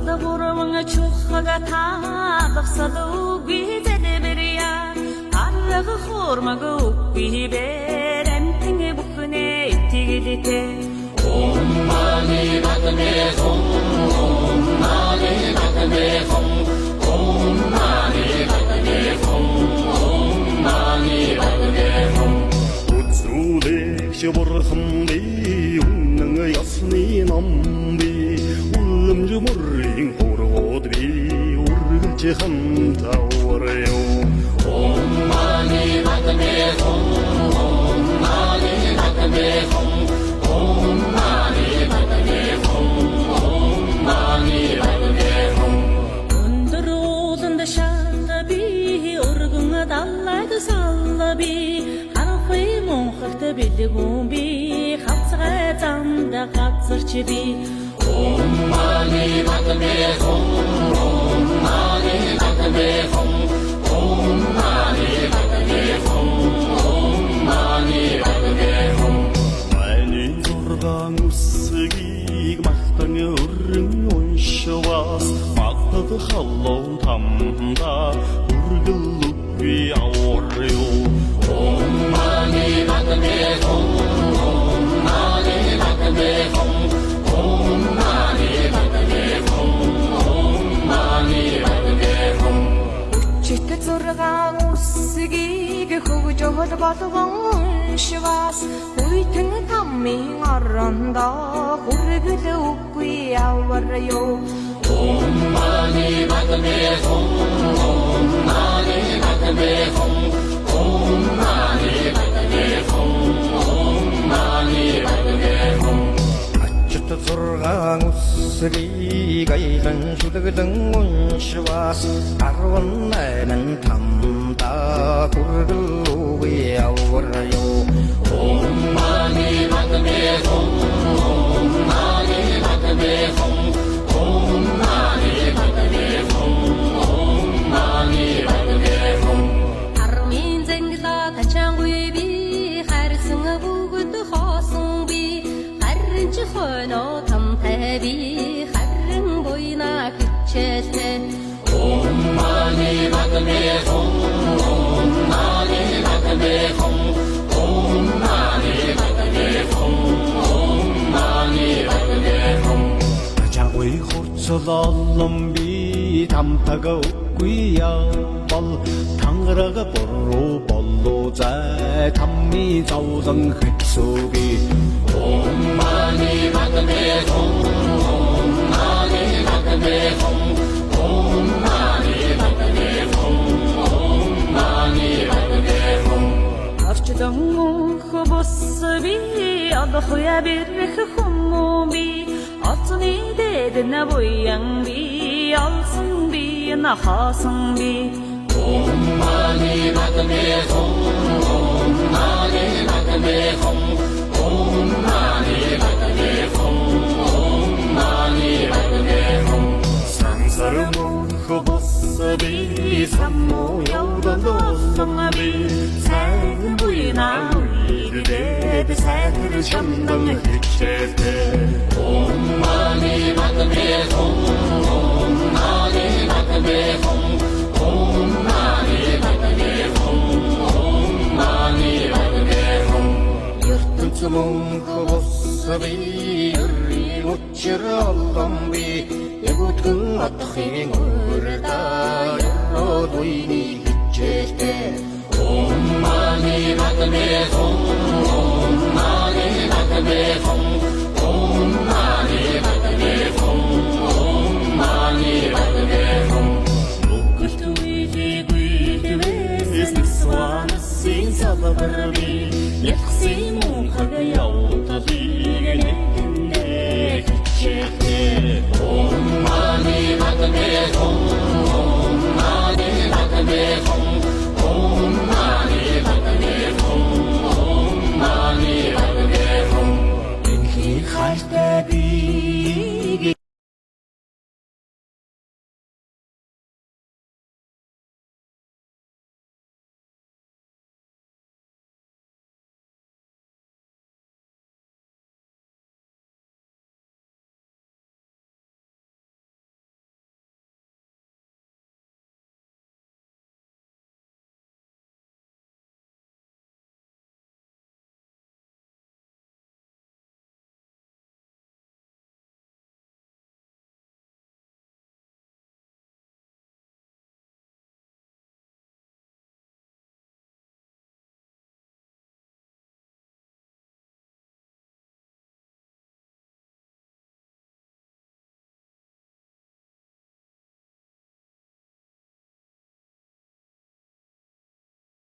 Adabura chuhaga taabsadu gizedeberiya Arraga khormaga ukbiber emtinge bukne itigilite Om mani padme hum Om mani padme hum Om mani padme hum Om mani padme hum Utsuleş burhamdi unang yasni nambi ulumju murring horgodri urgulche khamtawaryo Om mani padme hum Om mani padme hum Om mani padme hum Om mani padme hum Undurudunda shallabi urgunga dallaydı sallabi Harfı monqaqta bilgumbi Xapsığa zamda qatsırçibi Om mani padme hum Om mani padme hum Om mani padme hum Om mani padme hum Mani zorgan usgig maqtan urring unshwas maqtad khallow tamda urgullubi awaryo Om mani padme hum Om mani padme hum Om mani padme hum Om mani padme hum Читэд зургаан үсгийг хөгжөөл болгон шивас Хүйтэн таммын орондоо хүргэл үгүй аварё Om mani padme hum Om mani padme hum Om mani padme hum Om mani padme hum Ачт зургаан үсгийг айлан шүлэглэн уншвас 18 тамда хүргэлгүй аварё Om mani padme hum Om mani padme hum Om mani padme hum Om mani padme hum Армин зэнгэла тачаангүй би харсан бүгд хоосон би харин ч хойно тамтай би харин буйна хичээлтэй Om mani padme hum Om mani padme hum Om mani padme hum Om mani padme hum Жагой хурцлолон би тамтага үгүй явбал тангарага боруу боллоо зай тамми завлан хэцүүги Om mani padme hum Om mani padme hum Om mani padme hum Om mani padme hum Орчдон хобос би одохуя бирх хумби Отны дэдна буян би олсон би нахасан би Om mani padme hum Om mani padme hum Om mani padme hum Om mani padme hum 상사르몬 허버스비 삼모 여우던도성아비 작은 부이나 우리를 사그르 샴당 히체테 Om mani padme hum Om mani padme hum Om mani padme hum Om mani padme hum ертөнцмөн хөвсби юри учир оломби ягүтгэн атхын өрда ёродуйни хичээлтэй Om mani padme hum Om mani padme hum